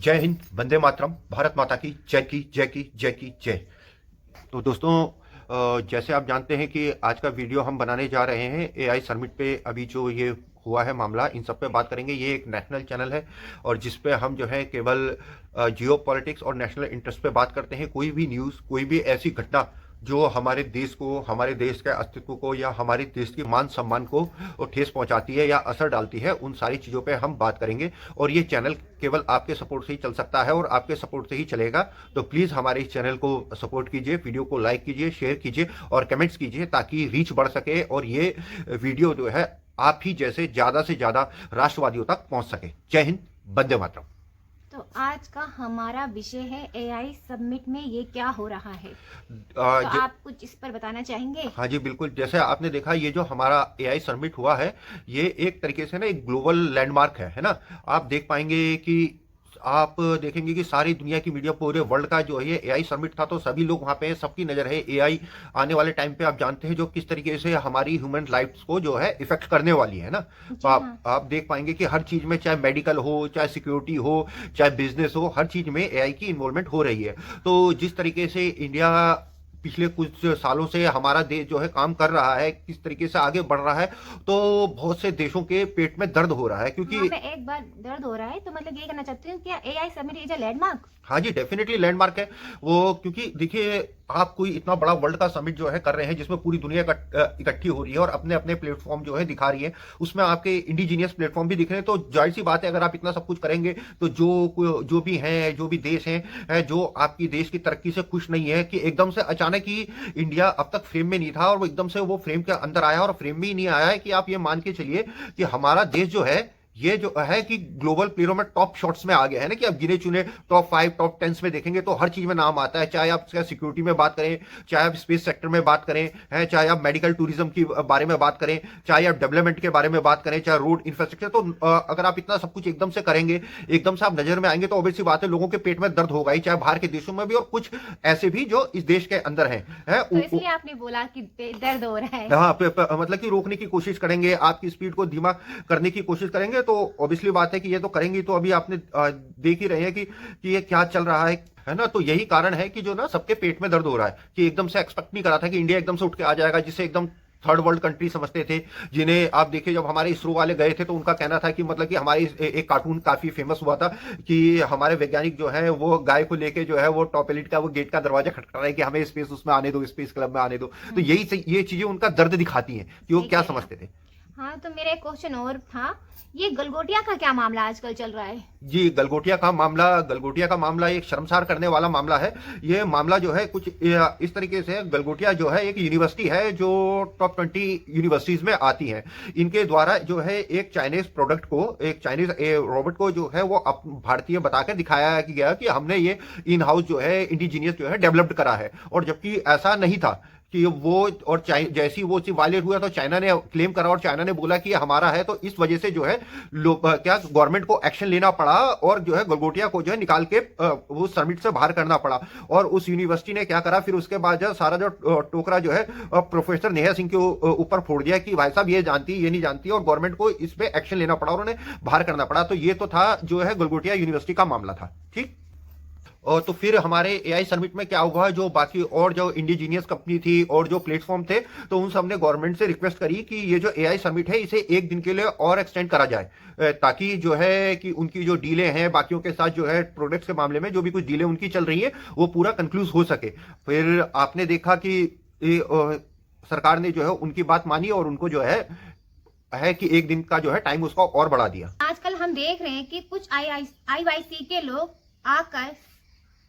जय हिंद, वंदे मातरम, भारत माता की जय की जय की जय की जय। तो दोस्तों, जैसे आप जानते हैं कि आज का वीडियो हम बनाने जा रहे हैं एआई समिट पे। अभी जो ये हुआ है मामला, इन सब पे बात करेंगे। ये एक नेशनल चैनल है और जिस पे हम जो है केवल जियो पॉलिटिक्स और नेशनल इंटरेस्ट पे बात करते हैं। कोई भी न्यूज़, कोई भी ऐसी घटना जो हमारे देश को, हमारे देश के अस्तित्व को या हमारे देश के मान सम्मान को ठेस पहुंचाती है या असर डालती है, उन सारी चीज़ों पे हम बात करेंगे। और ये चैनल केवल आपके सपोर्ट से ही चल सकता है और आपके सपोर्ट से ही चलेगा। तो प्लीज़ हमारे इस चैनल को सपोर्ट कीजिए, वीडियो को लाइक कीजिए, शेयर कीजिए और कमेंट्स कीजिए ताकि रीच बढ़ सके और ये वीडियो जो है आप ही जैसे ज़्यादा से ज़्यादा राष्ट्रवादियों तक पहुंच सके। जय हिंद, वंदे मातरम। तो आज का हमारा विषय है एआई समिट में ये क्या हो रहा है। तो ज- आप कुछ इस पर बताना चाहेंगे? हाँ जी, बिल्कुल। जैसे आपने देखा, ये जो हमारा एआई समिट हुआ है, ये एक तरीके से ना एक ग्लोबल लैंडमार्क है ना। आप देख पाएंगे कि आप देखेंगे कि सारी दुनिया की मीडिया, पूरे वर्ल्ड का जो है ये एआई समिट था, तो सभी लोग वहाँ पे हैं, सबकी नज़र है एआई आने वाले टाइम पे। आप जानते हैं जो किस तरीके से हमारी ह्यूमन लाइफ्स को जो है इफेक्ट करने वाली है ना। तो जी हाँ। आप देख पाएंगे कि हर चीज़ में, चाहे मेडिकल हो, चाहे सिक्योरिटी हो, चाहे बिजनेस हो, हर चीज़ में एआई की इन्वॉल्वमेंट हो रही है। तो जिस तरीके से इंडिया पिछले कुछ सालों से, हमारा देश जो है काम कर रहा है, किस तरीके से आगे बढ़ रहा है, तो बहुत से देशों के पेट में दर्द हो रहा है क्योंकि वहाँ पे एक बार दर्द हो रहा है, तो मतलब ये कहना चाहती हूँ क्या AI summit is a landmark? हाँ जी, डेफिनेटली लैंडमार्क है वो। क्योंकि देखिए, आप कोई इतना बड़ा वर्ल्ड का समिट जो है कर रहे हैं जिसमें पूरी दुनिया इकट्ठी हो रही है और अपने अपने प्लेटफॉर्म जो है दिखा रही है, उसमें आपके इंडिजीनियस प्लेटफॉर्म भी दिख रहे हैं। तो जाहिर सी बात है, अगर आप इतना सब कुछ करेंगे तो जो भी हैं, जो भी देश हैं, जो आपकी देश की तरक्की से खुश नहीं है, कि एकदम से अचानक ही इंडिया अब तक फ्रेम में नहीं था और वो एकदम से वो फ्रेम के अंदर आया, और फ्रेम में ही नहीं आया है कि आप ये मान के चलिए कि हमारा देश जो है, ये जो है कि ग्लोबल प्लेयरों में टॉप शॉट्स में आ गया है ना। कि आप गिने चुने टॉप 5, टॉप 10 में देखेंगे तो हर चीज में नाम आता है। चाहे आप सिक्योरिटी में बात करें, चाहे आप स्पेस सेक्टर में बात करें, है, चाहे आप मेडिकल टूरिज्म के बारे में बात करें, चाहे आप डेवलपमेंट के बारे में बात करें, चाहे रोड इंफ्रास्ट्रक्चर। तो अगर आप इतना सब कुछ एकदम से करेंगे, एकदम से आप नजर में आएंगे, तो ऑब्वियस सी बात है लोगों के पेट में दर्द होगा ही, चाहे बाहर के देशों में भी और कुछ ऐसे भी जो इस देश के अंदर हैं, है। तो इसलिए आपने बोला कि दर्द हो रहा है। हाँ, मतलब कि रोकने की कोशिश करेंगे, आपकी स्पीड को धीमा करने की कोशिश करेंगे, तो ऑब्वियसली बात है कि ये तो करेंगे। तो अभी आपने देख ही रहे हैं कि ये क्या चल रहा है ना। तो यही कारण है कि जो ना सबके पेट में दर्द हो रहा है, कि एकदम से एक्सपेक्ट नहीं करा था कि इंडिया एकदम से उठ के आ जाएगा, जिसे एकदम थर्ड वर्ल्ड कंट्री समझते थे। जिन्हें आप देखिए, जब हमारे इसरो वाले गए थे तो उनका कहना था कि मतलब कि हमारी एक कार्टून काफी फेमस हुआ था कि हमारे वैज्ञानिक जो है वो गाय को लेके जो है वो टॉप एलिट का वो गेट का दरवाजा खटखटा रहे कि हमें स्पेस उसमें आने दो, स्पेस क्लब में आने दो। तो यही ये चीजें उनका दर्द दिखाती हैं कि वो ठीक क्या है। समझते थे। हाँ, तो मेरा एक क्वेश्चन और था, ये गलगोटिया का क्या मामला आजकल चल रहा है? जी, गलगोटिया का मामला एक शर्मसार करने वाला मामला है। ये मामला जो है कुछ इस तरीके से है। गलगोटिया जो है एक यूनिवर्सिटी है जो टॉप 20 यूनिवर्सिटीज में आती है। इनके द्वारा जो है एक चाइनीज प्रोडक्ट को, एक चाइनीज रोबोट को जो है वो भारतीय बताकर दिखाया गया कि हमने ये इन हाउस जो है, इंडिजीनियस जो है डेवलप्ड करा है। और जबकि ऐसा नहीं था कि वो, और जैसी वो चीज वायलेट हुआ तो चाइना ने क्लेम करा और चाइना ने बोला कि ये हमारा है। तो इस वजह से जो है क्या गवर्नमेंट को एक्शन लेना पड़ा और जो है गलगोटिया को जो है निकाल के वो समिट से बाहर करना पड़ा। और उस यूनिवर्सिटी ने क्या करा, फिर उसके बाद जो सारा जो टोकरा जो है प्रोफेसर नेहा सिंह के ऊपर फोड़ दिया कि भाई साहब ये जानती, ये नहीं जानती, और गवर्नमेंट को इस पे एक्शन लेना पड़ा और उन्हें बाहर करना पड़ा। तो ये तो था जो है गलगोटिया यूनिवर्सिटी का मामला था। ठीक। और तो फिर हमारे एआई समिट में क्या हुआ, जो बाकी और जो इंडिजीनियस कंपनी थी और जो प्लेटफॉर्म थे, तो उन सब ने गवर्नमेंट से रिक्वेस्ट करी कि ये जो एआई समिट है इसे एक दिन के लिए और एक्सटेंड करा जाए, ताकि जो है कि उनकी जो डीले हैं बाकियों के साथ जो है प्रोडक्ट्स के मामले में जो भी कुछ डीले उनकी चल रही है वो पूरा कंक्लूज हो सके। फिर आपने देखा कि सरकार ने जो है उनकी बात मानी और उनको जो है कि एक दिन का जो है टाइम उसका और बढ़ा दिया। आजकल हम देख रहे हैं कि कुछ आईवाईसी के लोग आकर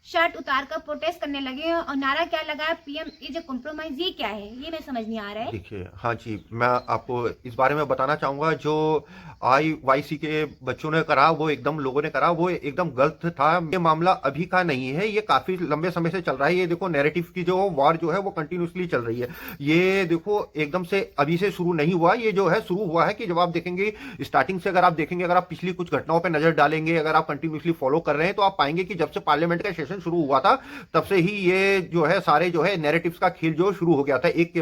शर्ट उतार कर प्रोटेस्ट करने लगे हैं और नारा क्या लगा, पीएम इज ए कॉम्प्रोमाइज। ये क्या है, ये मैं समझ नहीं आ रहा है। देखिए, हाँ जी, मैं आपको इस बारे में बताना चाहूंगा। जो आईवाईसी के बच्चों ने करा, वो एकदम लोगों ने करा, वो एकदम गलत था। ये मामला अभी का नहीं है, ये काफी लंबे समय से चल रहा है। ये देखो, नैरेटिव की जो वॉर जो है वो कंटिन्यूसली चल रही है। ये देखो, एकदम से अभी से शुरू नहीं हुआ। ये जो है शुरू हुआ है कि जब आप देखेंगे स्टार्टिंग से, अगर आप देखेंगे, अगर आप पिछली कुछ घटनाओं पर नजर डालेंगे, अगर आप कंटिन्यूसली फॉलो कर रहे हैं, तो आप पाएंगे कि जब से पार्लियामेंट का सेशन सेशन शुरू हुआ था तब से ही ये जो है सारे जो है नैरेटिव्स का खेल जो शुरू हो गया था, एक के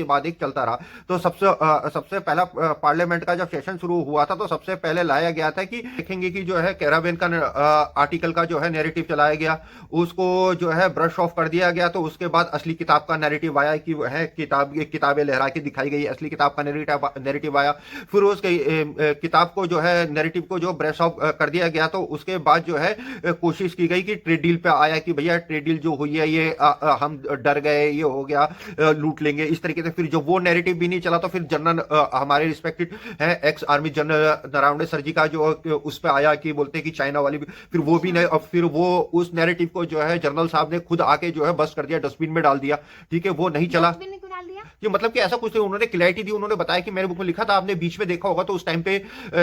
बाद एक चलता रहा। तो सबसे पहला पार्लियामेंट का जब सेशन शुरू हुआ था तो सबसे पहले लाया गया था कि देखेंगे कि जो है कैरावेन का आर्टिकल का जो है नैरेटिव चलाया गया, उसको जो है ब्रश ऑफ कर दिया गया। तो उसके बाद असली किताब का नैरेटिव आया कि है किताबें लहरा के दिखाई गई, असली किताब का नैरेटिव आया। फिर उस किताब को जो है नैरेटिव को जो ब्रश ऑफ कर दिया गया। तो उसके बाद जो है कोशिश की गई कि ट्रेड डील पे आया कि भैया ट्रेड डील जो हुई है ये हम डर गए, ये हो गया, लूट लेंगे, इस तरीके से। फिर जो वो नैरेटिव भी नहीं चला तो फिर जनरल हमारे रिस्पेक्टेड है ex army general Naravane sir ji का जो उस पे आया कि बोलते कि चाइना वाली फिर वो भी नहीं। और फिर वो उस नैरेटिव को जो है जनरल साहब ने खुद आके जो है बस कर दिया, डस्टबिन में डाल दिया। ठीक है, वो नहीं चला कि मतलब कि ऐसा कुछ नहीं, उन्होंने क्लैरिटी दी। उन्होंने बताया कि मेरे बुक में लिखा था, आपने बीच में देखा होगा तो उस टाइम पे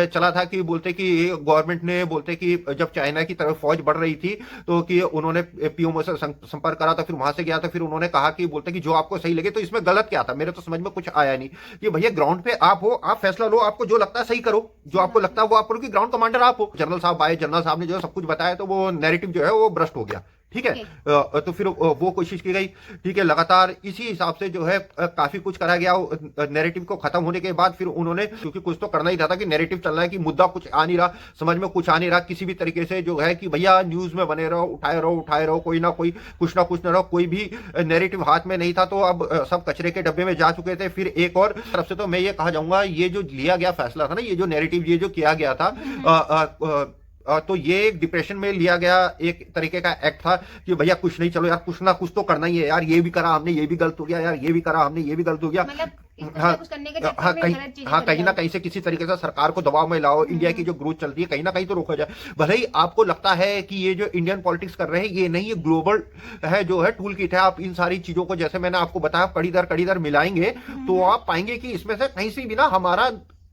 चला था कि बोलते कि गवर्नमेंट ने बोलते कि जब चाइना की तरफ फौज बढ़ रही थी तो कि उन्होंने पीओमओ से संपर्क करा था, फिर वहां से गया था। फिर उन्होंने कहा कि बोलते कि जो आपको सही लगे। तो इसमें गलत क्या था, मेरे तो समझ में कुछ आया नहीं कि भैया ग्राउंड पे आप हो, आप फैसला लो, आपको जो लगता है सही करो, जो आपको लगता है वो आप करो, कि ग्राउंड कमांडर आप हो। जनरल साहब आए, जनरल साहब ने जो है सब कुछ बताया तो वो नैरेटिव जो है वो भ्रष्ट हो गया। ठीक है, तो फिर वो कोशिश की गई। ठीक है, लगातार इसी हिसाब से जो है काफी कुछ करा गया। नैरेटिव को खत्म होने के बाद फिर उन्होंने, क्योंकि कुछ तो करना ही था कि नैरेटिव चलना है कि मुद्दा कुछ आ नहीं रहा, समझ में कुछ आ नहीं रहा किसी भी तरीके से, जो है कि भैया न्यूज में बने रहो, उठाए रहो, कोई ना कोई कुछ ना रहो, कोई भी नैरेटिव हाथ में नहीं था। तो अब सब कचरे के डब्बे में जा चुके थे। फिर एक और तरफ से तो मैं ये कहा जाऊंगा, ये जो लिया गया फैसला था ना, ये जो नैरेटिव ये जो किया गया था, तो ये एक डिप्रेशन में लिया गया एक तरीके का एक्ट था कि भैया कुछ नहीं, चलो यार कुछ ना कुछ तो करना ही है यार, ये भी करा हमने, ये भी गलत हो गया यार, ये भी करा हमने, ये भी गलत हो गया। कहीं ना कहीं से किसी तरीके से सरकार को दबाव में लाओ, इंडिया की जो ग्रोथ चलती है कहीं ना कहीं तो रोका जाए। भले ही आपको लगता है कि ये जो इंडियन पॉलिटिक्स कर रहे हैं ये नहीं, ये ग्लोबल है, जो है टूल किट है। आप इन सारी चीजों को जैसे मैंने आपको बताया कड़ी दर मिलाएंगे तो आप पाएंगे कि इसमें से कहीं से भी ना हमारा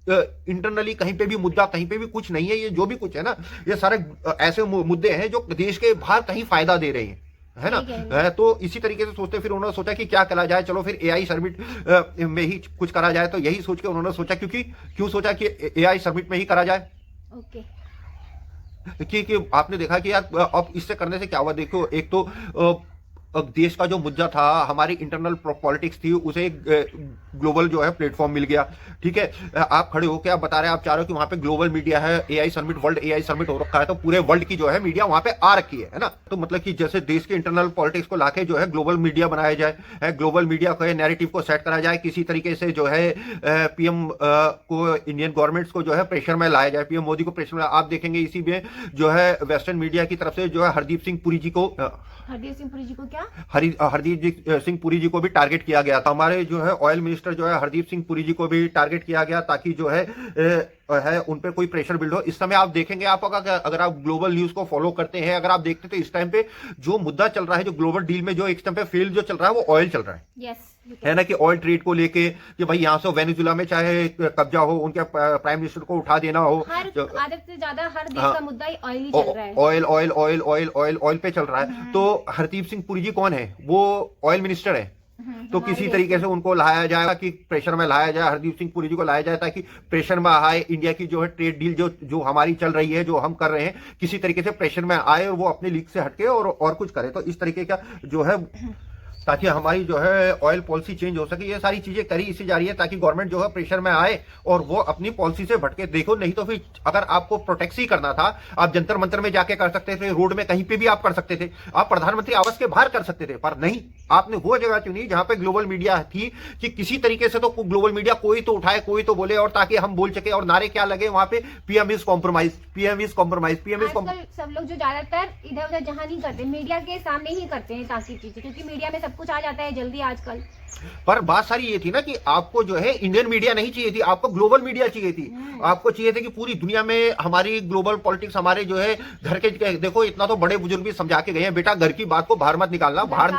इंटरनली कहीं पे भी मुद्दा, कहीं पे भी कुछ नहीं है। ये जो भी कुछ है ना, ये सारे ऐसे मुद्दे हैं जो देश के बाहर कहीं फायदा दे रहे हैं, है ना। तो इसी तरीके से सोचते फिर उन्होंने सोचा कि क्या करा जाए, चलो फिर एआई समिट में ही कुछ करा जाए। तो यही सोच के उन्होंने सोचा, क्यों सोचा कि एआई समिट में ही करा जाए। कि आपने देखा कि यार अब इससे करने से क्या हुआ, देखो एक तो देश का जो मुद्दा था, हमारी इंटरनल पॉलिटिक्स थी, उसे ग्लोबल जो है प्लेटफॉर्म मिल गया। ठीक है, आप खड़े हो के आप बता रहे हैं, आप चाह रहे हो कि वहां पे ग्लोबल मीडिया है, AI summit, world AI summit हो रखा है, तो पूरे वर्ल्ड की जो है मीडिया वहां पे आ रखी है ना। तो मतलब कि जैसे देश के इंटरनल पॉलिटिक्स को लाके जो है ग्लोबल मीडिया बनाया जाए, ग्लोबल मीडिया को नैरेटिव को सेट करा जाए, किसी तरीके से जो है पीएम को, इंडियन गवर्नमेंट को जो है प्रेशर में लाया जाए, पीएम मोदी को प्रेशर में। आप देखेंगे इसी में जो है वेस्टर्न मीडिया की तरफ से जो है हरदीप सिंह पुरी जी को क्या हरदीप सिंह पुरी जी को भी टारगेट किया गया था। हमारे जो है ऑयल मिनिस्टर जो है हरदीप सिंह पुरी जी को भी टारगेट किया गया, ताकि जो है उन पे कोई प्रेशर बिल्ड हो। इस समय आप देखेंगे, आप अगर आप ग्लोबल न्यूज को फॉलो करते हैं, अगर आप देखते तो इस टाइम पे जो मुद्दा चल रहा है, जो ग्लोबल डील में जो एक टाइम पे फेल जो चल रहा है, वो ऑयल चल रहा है। है ना, कि ऑयल ट्रेड को लेके कि भाई यहाँ से वेनेजुला में चाहे कब्जा हो, उनके प्राइम मिनिस्टर को उठा देना हो, आधे से ज्यादा हर देश का मुद्दा ही ऑयल ही चल रहा है। ऑयल पे चल रहा है। तो हरदीप सिंह पुरी जी कौन है, वो ऑयल मिनिस्टर है। तो किसी तरीके से उनको लाया जाएगा कि प्रेशर में लाया जाए, हरदीप सिंह पुरी जी को लाया जाए, ताकि प्रेशर में आए, इंडिया की जो है ट्रेड डील जो हमारी चल रही है, जो हम कर रहे हैं, किसी तरीके से प्रेशर में आए और वो अपने लीग से हटके और कुछ करे। तो इस तरीके का जो है, ताकि हमारी जो है ऑयल पॉलिसी चेंज हो सके, ये सारी चीजें करी इसी जा रही है, ताकि गवर्नमेंट जो है प्रेशर में आए और वो अपनी पॉलिसी से भटके। देखो, नहीं तो फिर अगर आपको प्रोटेक्ट ही करना था, आप जंतर मंतर में जाके कर सकते थे, रोड में कहीं पे भी आप कर सकते थे, आप प्रधानमंत्री आवास के बाहर कर सकते थे, पर नहीं, आपने वो जगह चुनी जहां पे ग्लोबल मीडिया थी, कि किसी तरीके से तो ग्लोबल मीडिया कोई तो उठाए, कोई तो बोले, और ताकि हम बोल सके। और नारे क्या लगे वहां पे, PM is compromise, PM is compromise, PM is compromise. सब लोग जो ज्यादातर इधर उधर जहां नहीं करते, मीडिया के सामने ही करते हैं ताकि चीजें, क्योंकि मीडिया में सब कुछ आ जाता है जल्दी आजकल। पर बात सारी ये थी ना कि आपको जो है इंडियन मीडिया नहीं चाहिए थी, आपको ग्लोबल मीडिया चाहिए थी। आपको चाहिए थे कि पूरी दुनिया में हमारी ग्लोबल पॉलिटिक्स, हमारे जो है घर के, देखो इतना तो बड़े बुजुर्ग भी समझा के गए हैं, बेटा घर की बात को बाहर मत निकालना, बाहर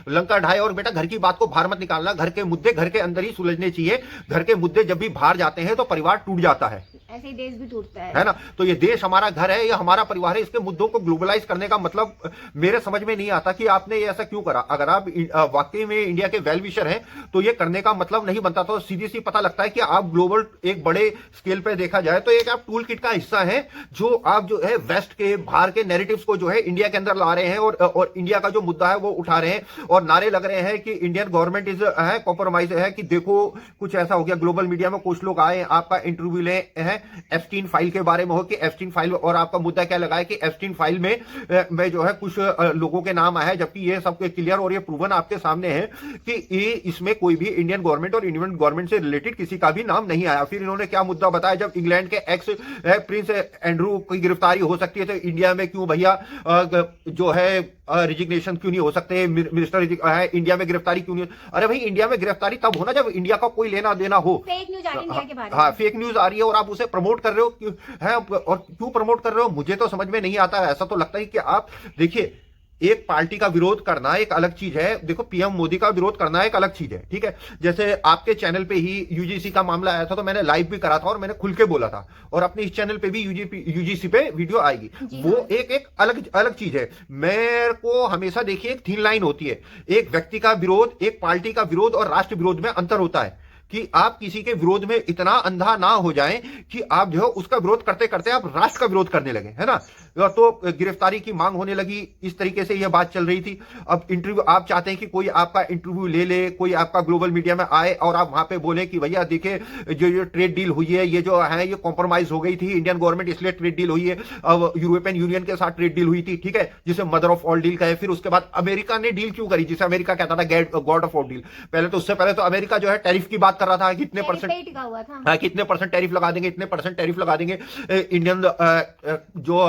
लंका ढाई, और बेटा घर की बात को बाहर मत निकालना, घर के मुद्दे घर के अंदर ही सुलझने चाहिए। घर के मुद्दे जब भी बाहर जाते हैं तो परिवार टूट जाता है, ऐसे ही देश भी टूटता है ना। तो ये देश हमारा घर है, ये हमारा परिवार है, इसके मुद्दों को ग्लोबलाइज करने का मतलब मेरे समझ में नहीं आता कि आपने ये ऐसा क्यों करा। अगर आप वाकई में इंडिया के वेल विशर हैं तो ये करने का मतलब नहीं बनता। तो सीधी सी पता लगता है कि आप ग्लोबल एक बड़े स्केल पे देखा जाए तो एक आप टूल किट का हिस्सा है, जो आप जो है वेस्ट के बाहर के नैरेटिव्स को जो है इंडिया के अंदर ला रहे हैं और इंडिया का जो मुद्दा है वो उठा रहे हैं और नारे लग रहे हैं कि इंडियन गवर्नमेंट इज है कॉम्प्रोमाइज है, कि देखो कुछ ऐसा हो गया। ग्लोबल मीडिया में कुछ लोग आए, आपका इंटरव्यू ले हैं एप्स्टीन फाइल के बारे में हो कि एप्स्टीन फाइल, और आपका मुद्दा क्या लगा है कि एप्स्टीन फाइल में जो है कुछ लोगों के नाम आए हैं, जबकि ये सब क्लियर और ये प्रूवन आपके सामने है कि ये इसमें कोई भी इंडियन गवर्नमेंट और इंडियन गवर्नमेंट से रिलेटेड किसी का भी नाम नहीं आया। फिर इन्होंने क्या मुद्दा बताया, जब इंग्लैंड के एक्स प्रिंस एंड्रू की गिरफ्तारी हो सकती है तो इंडिया में क्यों भैया जो है रिजिग्नेशन क्यों नहीं हो सकते, मिनिस्टर इंडिया में गिरफ्तारी क्यों नहीं? अरे भाई इंडिया में गिरफ्तारी तब होना जब इंडिया का कोई लेना देना हो। फेक न्यूज आ रही है इंडिया के बारे में। हाँ, फेक न्यूज आ रही है और आप उसे प्रमोट कर रहे हो है, और क्यों प्रमोट कर रहे हो मुझे तो समझ में नहीं आता है। ऐसा तो लगता है कि आप देखिए, एक पार्टी का विरोध करना एक अलग चीज है, देखो पीएम मोदी का विरोध करना एक अलग चीज है, ठीक है। जैसे आपके चैनल पे ही यूजीसी का मामला आया था तो मैंने लाइव भी करा था और मैंने खुल के बोला था, और अपने इस चैनल पे भी यूजीसी पे वीडियो आएगी। वो हाँ। एक अलग चीज है। मेरे को हमेशा देखिए एक थीन लाइन होती है, एक व्यक्ति का विरोध, एक पार्टी का विरोध और राष्ट्र विरोध में अंतर होता है कि आप किसी के विरोध में इतना अंधा ना हो जाएं कि आप जो है उसका विरोध करते करते आप राष्ट्र का विरोध करने लगे, है ना। तो गिरफ्तारी की मांग होने लगी, इस तरीके से यह बात चल रही थी। अब इंटरव्यू आप चाहते हैं कि कोई आपका इंटरव्यू ले, कोई आपका ग्लोबल मीडिया में आए और आप वहां पे बोले कि भैया देखिए जो ये ट्रेड डील हुई है, ये जो है ये कॉम्प्रोमाइज हो गई थी, इंडियन गवर्नमेंट इसलिए ट्रेड डील हुई है, अब यूरोपियन यूनियन के साथ ट्रेड डील हुई थी, ठीक है, जिसे मदर ऑफ ऑल डील कहे। फिर उसके बाद अमेरिका ने डील क्यों करी, जिसे अमेरिका कहता था गॉड ऑफ ऑल डील। पहले तो उससे पहले तो अमेरिका जो है टैरिफ की बात कर रहा था, कितने कितने परसेंट टैरिफ लगा देंगे, इतने परसेंट टैरिफ लगा देंगे, इंडियन जो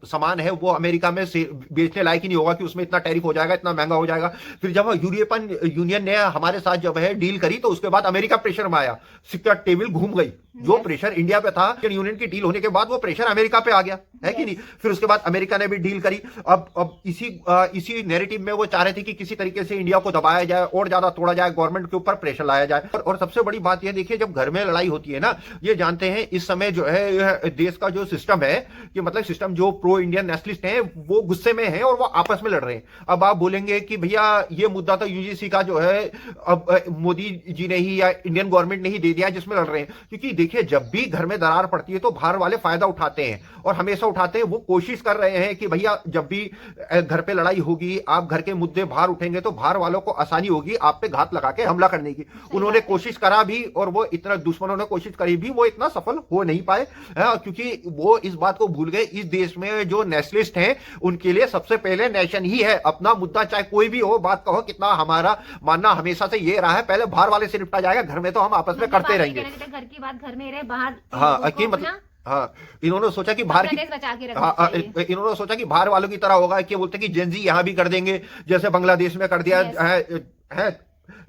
सामान है वो अमेरिका में बेचने लायक ही नहीं होगा कि उसमें इतना टैरिफ हो जाएगा, इतना महंगा हो जाएगा। फिर जब यूरोपियन यूनियन ने हमारे साथ जब है डील करी तो उसके बाद अमेरिका प्रेशर में आया, सिक्का टेबल घूम गई। जो प्रेशर इंडिया पे था यूनियन की डील होने के बाद वो प्रेशर अमेरिका पे आ गया, है कि नहीं। फिर उसके बाद अमेरिका ने भी डील करी। अब इसी नैरेटिव में वो चाह रहे थे कि किसी तरीके से इंडिया को दबाया जाए और ज्यादा तोड़ा जाए, गवर्नमेंट के ऊपर प्रेशर लाया जाए। और सबसे बड़ी बात यह देखिए, जब घर में लड़ाई होती है ना, ये जानते हैं इस समय जो है देश का जो सिस्टम है, कि मतलब सिस्टम जो प्रो इंडियन नेशनलिस्ट हैं वो गुस्से में है और वो आपस में लड़ रहे हैं। अब आप बोलेंगे कि भैया ये मुद्दा तो यूजीसी का जो है अब मोदी जी ने ही या इंडियन गवर्नमेंट ने ही दे दिया जिसमें लड़ रहे हैं। क्योंकि देखिए जब भी घर में दरार पड़ती है तो बाहर वाले फायदा उठाते हैं और हमेशा उठाते हैं। वो कोशिश कर रहे हैं कि भैया जब भी घर पे लड़ाई होगी, आप घर के मुद्दे बाहर उठेंगे तो बाहर वालों को आसानी होगी आप पे घात लगा के हमला करने की। उन्होंने कोशिश करा भी और वो इतना, दुश्मनों ने कोशिश करी भी, वो इतना सफल हो नहीं पाए, क्योंकि वो इस बात को भूल गए इस देश में जो नेशनलिस्ट हैं उनके लिए सबसे पहले नेशन ही है। अपना मुद्दा चाहे कोई भी हो, बात कहो कितना, हमारा मानना हमेशा से ये रहा है पहले बाहर वाले से निपटा जाएगा, घर में तो हम आपस में करते रहेंगे। घर की बात घर में रहे, बाहर हाँ कि मतलब हाँ, इन्होंने सोचा कि बाहर की इन्होंने सोचा कि बाहर वालों की तरह होगा, कि बोलते कि जेनजी यहाँ भी कर देंगे, जैसे बांग्लादेश में कर दिया है,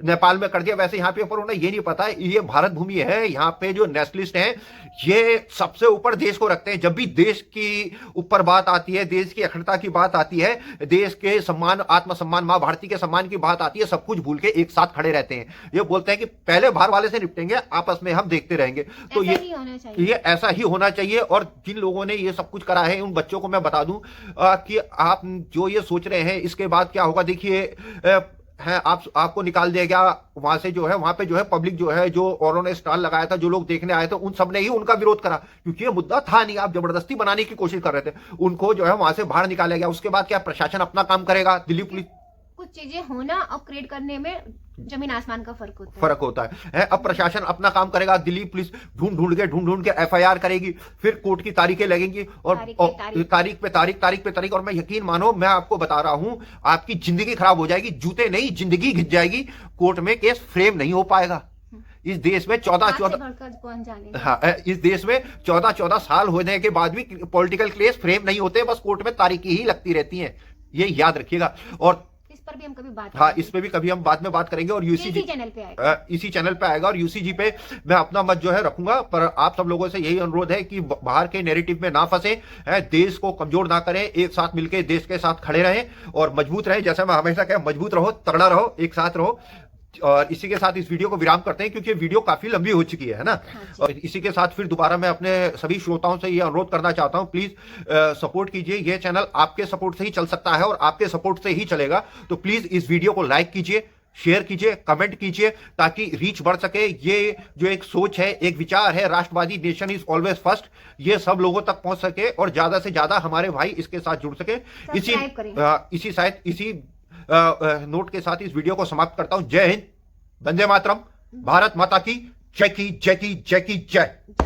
नेपाल में कर दिया, वैसे यहाँ पे। पर उन्हें ये नहीं पता ये भारत भूमि है, यहाँ पे जो नेशनलिस्ट हैं ये सबसे ऊपर देश को रखते हैं। जब भी देश की ऊपर बात आती है, देश की अखंडता की बात आती है, देश के सम्मान, आत्मसम्मान, माँ भारती के सम्मान की बात आती है, सब कुछ भूल के एक साथ खड़े रहते हैं। ये बोलते हैं कि पहले बाहर वाले से निपटेंगे, आपस में हम देखते रहेंगे। तो ये ऐसा ही होना चाहिए। और जिन लोगों ने ये सब कुछ करा है उन बच्चों को मैं बता दूं कि आप जो ये सोच रहे हैं इसके बाद क्या होगा, देखिए है आपको निकाल दिया गया वहां से, जो है वहां पे जो है पब्लिक जो है, जो औरों ने स्टॉल लगाया था, जो लोग देखने आए थे, उन सब ने ही उनका विरोध करा, क्योंकि ये मुद्दा था नहीं, आप जबरदस्ती बनाने की कोशिश कर रहे थे। उनको जो है वहां से बाहर निकाला गया। उसके बाद क्या प्रशासन अपना काम करेगा, दिल्ली पुलिस, कुछ चीजें होना और क्रिएट करने में जमीन आसमान का फर्क होता है। अब प्रशासन अपना काम करेगा, दिल्ली पुलिस ढूंढ के एफआईआर करेगी, फिर कोर्ट की तारीखें लगेंगी और तारीख पे तारीख। और मैं यकीन मानो, मैं आपको बता रहा हूं, आपकी जिंदगी खराब हो जाएगी, जूते नहीं जिंदगी घिस जाएगी, कोर्ट में केस फ्रेम नहीं हो पाएगा। इस देश में 14 हाँ, इस देश में 14 साल होने के बाद भी पॉलिटिकल केस फ्रेम नहीं होते, बस कोर्ट में तारीखें ही लगती रहती हैं, ये याद रखिएगा। और पर भी हम कभी बात हाँ, इस पे भी कभी हम बाद में बात करेंगे। और यूसीजी चैनल पे आएगा, इसी चैनल पे आएगा और यूसीजी पे मैं अपना मत जो है रखूंगा। पर आप सब लोगों से यही अनुरोध है कि बाहर के नैरेटिव में ना फंसे, देश को कमजोर ना करें, एक साथ मिलकर देश के साथ खड़े रहें और मजबूत रहें। जैसे मैं हमेशा कह, मजबूत रहो, तगड़ा रहो, एक साथ रहो। और इसी के साथ इस वीडियो को विराम करते हैं, क्योंकि वीडियो काफी लंबी हो चुकी है ना। हाँ जी। और इसी के साथ फिर दोबारा मैं अपने सभी श्रोताओं से ये अनुरोध करना चाहता हूं, प्लीज सपोर्ट कीजिए। ये चैनल आपके सपोर्ट से ही चल सकता है और आपके सपोर्ट से ही चलेगा। तो प्लीज इस वीडियो को लाइक कीजिए, शेयर कीजिए, कमेंट कीजिए, ताकि रीच बढ़ सके। ये जो एक सोच है, एक विचार है, राष्ट्रवादी नेशन इज ऑलवेज फर्स्ट, ये सब लोगों तक पहुंच सके और ज्यादा से ज्यादा हमारे भाई इसके साथ जुड़ सके। सब्सक्राइब करें। इसी नोट के साथ इस वीडियो को समाप्त करता हूं। जय हिंद, वंदे मातरम, भारत माता की जय की जय की जय की जय।